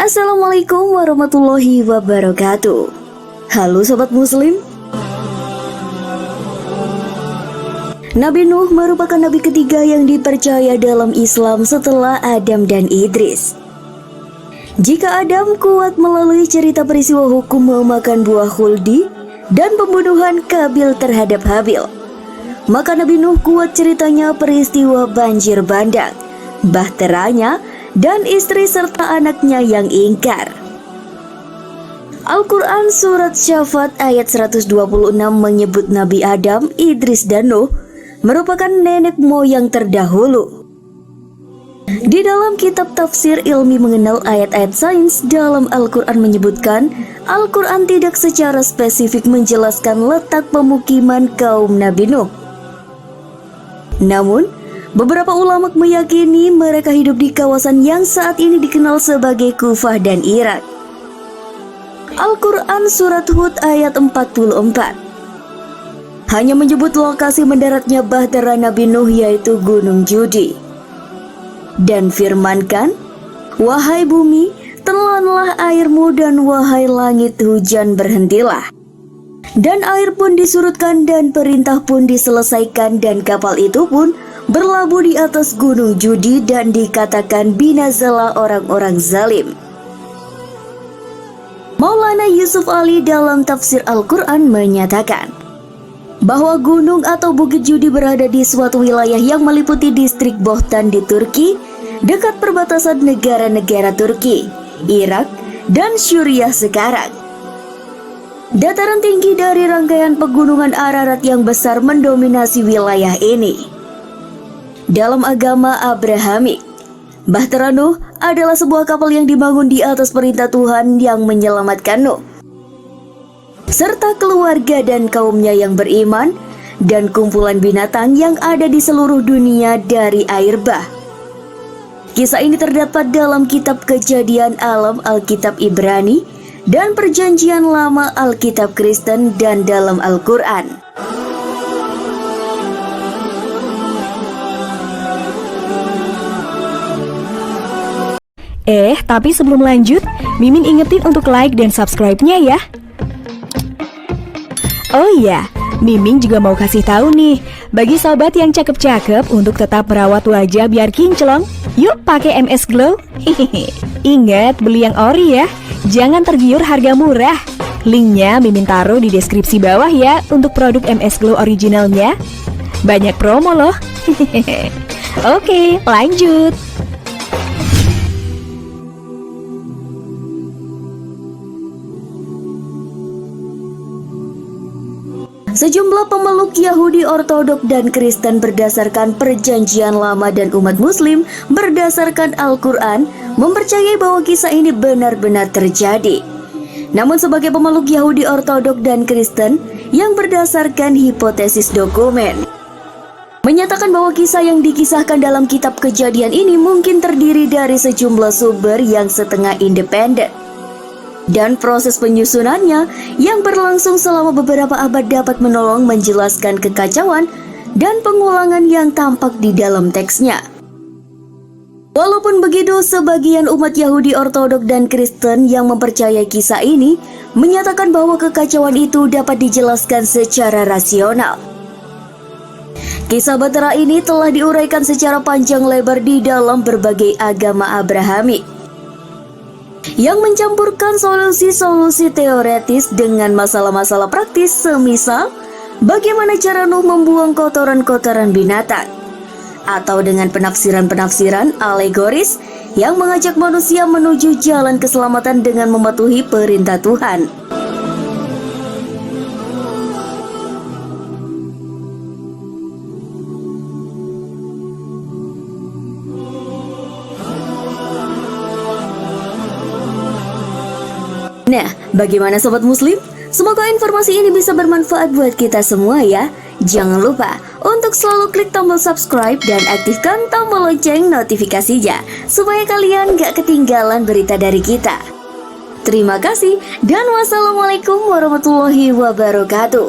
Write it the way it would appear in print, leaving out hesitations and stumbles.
Assalamualaikum warahmatullahi wabarakatuh. Halo Sobat Muslim. Nabi Nuh merupakan nabi ketiga yang dipercaya dalam Islam setelah Adam dan Idris. Jika Adam kuat melalui cerita peristiwa hukum memakan buah khuldi dan pembunuhan Kabil terhadap Habil, maka Nabi Nuh kuat ceritanya peristiwa banjir bandang, bahteranya, dan istri serta anaknya yang ingkar. Al-Quran Surat Syafat ayat 126 menyebut Nabi Adam, Idris, dan Nuh merupakan nenek moyang terdahulu. Di dalam kitab tafsir ilmi mengenal ayat-ayat sains dalam Al-Quran menyebutkan, Al-Quran tidak secara spesifik menjelaskan letak pemukiman kaum Nabi Nuh. Namun, beberapa ulama meyakini mereka hidup di kawasan yang saat ini dikenal sebagai Kufah dan Irak. Al-Quran Surat Hud ayat 44 hanya menyebut lokasi mendaratnya bahtera Nabi Nuh yaitu Gunung Judi. Dan firmankan, "Wahai bumi, telanlah airmu dan wahai langit hujan berhentilah." Dan air pun disurutkan dan perintah pun diselesaikan dan kapal itu pun berlabuh di atas gunung Judi dan dikatakan binasalah orang-orang zalim. Maulana Yusuf Ali dalam tafsir Al-Quran menyatakan bahwa gunung atau bukit Judi berada di suatu wilayah yang meliputi distrik Bohtan di Turki, dekat perbatasan negara-negara Turki, Irak, dan Suriah sekarang. Dataran tinggi dari rangkaian pegunungan Ararat yang besar mendominasi wilayah ini. Dalam agama Abrahamik, bahtera Nuh adalah sebuah kapal yang dibangun di atas perintah Tuhan yang menyelamatkan Nuh serta keluarga dan kaumnya yang beriman dan kumpulan binatang yang ada di seluruh dunia dari air bah. Kisah ini terdapat dalam kitab Kejadian Alam Alkitab Ibrani dan Perjanjian Lama Alkitab Kristen dan dalam Al-Quran. Tapi sebelum lanjut, Mimin ingetin untuk like dan subscribe-nya ya. Oh iya, Mimin juga mau kasih tahu nih, bagi sobat yang cakep-cakep untuk tetap merawat wajah biar kinclong, yuk pakai MS Glow. Ingat, beli yang ori ya, jangan tergiur harga murah. Linknya Mimin taruh di deskripsi bawah ya untuk produk MS Glow originalnya. Banyak promo loh. Oke, lanjut. Sejumlah pemeluk Yahudi Ortodok dan Kristen berdasarkan Perjanjian Lama dan umat Muslim berdasarkan Al-Quran mempercayai bahwa kisah ini benar-benar terjadi. Namun sebagai pemeluk Yahudi Ortodok dan Kristen yang berdasarkan hipotesis dokumen menyatakan bahwa kisah yang dikisahkan dalam kitab Kejadian ini mungkin terdiri dari sejumlah sumber yang setengah independen. Dan proses penyusunannya yang berlangsung selama beberapa abad dapat menolong menjelaskan kekacauan dan pengulangan yang tampak di dalam teksnya. Walaupun begitu, sebagian umat Yahudi Ortodok dan Kristen yang mempercayai kisah ini menyatakan bahwa kekacauan itu dapat dijelaskan secara rasional. Kisah bahtera ini telah diuraikan secara panjang lebar di dalam berbagai agama Abrahamik yang mencampurkan solusi-solusi teoretis dengan masalah-masalah praktis, semisal bagaimana cara Nuh membuang kotoran-kotoran binatang, atau dengan penafsiran-penafsiran alegoris yang mengajak manusia menuju jalan keselamatan dengan mematuhi perintah Tuhan. Nah, bagaimana Sobat Muslim? Semoga informasi ini bisa bermanfaat buat kita semua ya. Jangan lupa untuk selalu klik tombol subscribe dan aktifkan tombol lonceng notifikasinya supaya kalian gak ketinggalan berita dari kita. Terima kasih dan wassalamualaikum warahmatullahi wabarakatuh.